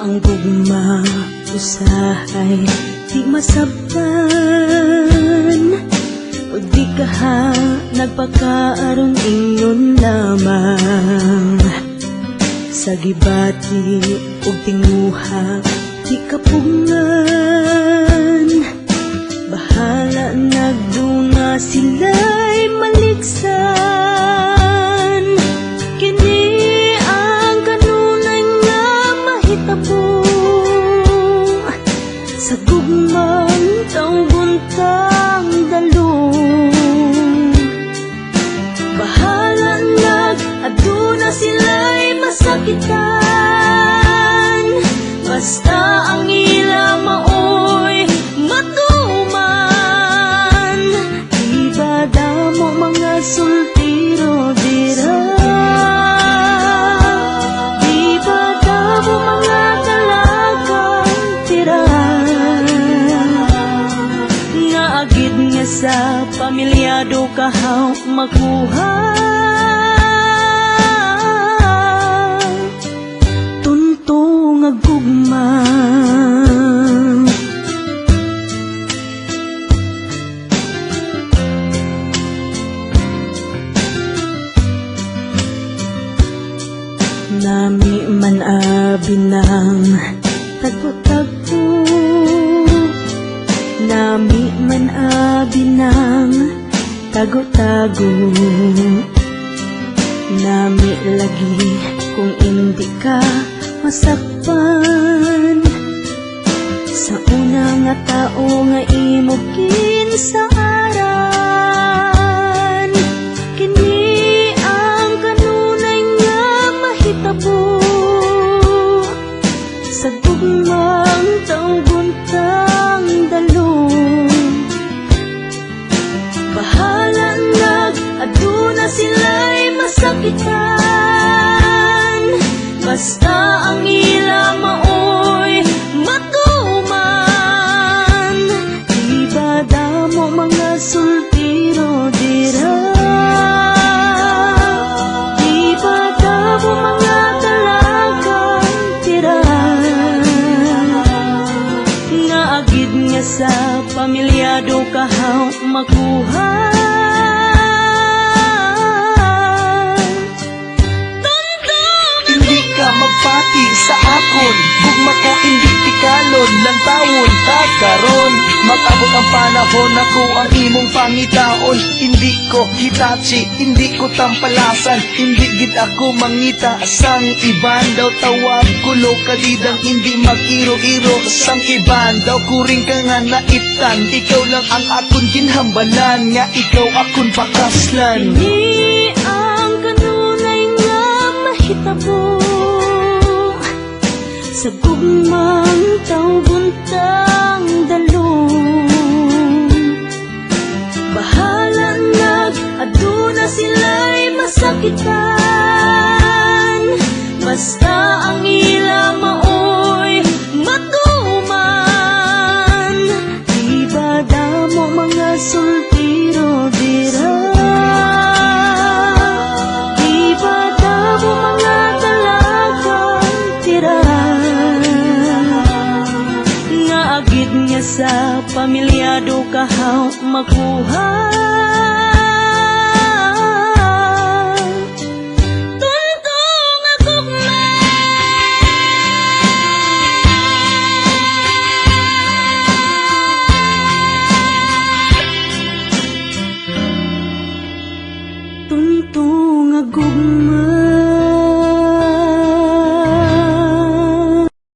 Ang gugma usahay di masabtan, o di ka ha nagpakaaron ingon lamang. Sa gibati o tinguha di kapungan, bahala nagdunga sila'y maligsan. Kini ang kanunay nga mahitabo sa gugmang taong-buntang dalong. Bahala nag-aduna sila'y masakitan, basta ang ila maoy matuman. Di ba damo mga sultiro dira? Di ba damo mga dalagang tira? Nga agid nga sa pamilyado kahaw makuha. Gugma nami man abinang tagpo-tagpo, nami man abinang tago-tago, nami lagi kung hindi ka masakpan sa una nga tao nga imo kinsaaran. Kini ang kanunay nga mahitabo sa gugmang taong-buntang dalong. Bahala nag-aduna sila'y masakitan, basta ang ila maoy matuman. Di ba damo mga sultiro dira? Di ba damo mga dalagang tira? Nga agid nga sa pamilyado kahaw makuha. Magpati sa akon, gugma ko hindi tikalon lang tawon kakaron. Mag-abot ang panahon ako ang imong pangitaon. Hindi ko hitachi, hindi ko tampalasan, hindi gid ako mangita sang iban daw tawag ko lokalidang hindi mag-iro-iro sang iban daw kuring ka nga naitan. Ikaw lang ang akon ginhambalan, nga ikaw akon pakaslan. Hindi ang kanunay nga mahitabo sa gugmang taong-buntang dalong. Bahala nag-aduna sila'y masakitan, basta ang ila maoy matuman. Di ba damo mga sultiro dira? Di ba damo mga dalagang tira? Agid nga sa pamilyado kahaw makuha. Tuntong nga gugma tuntong nga gugma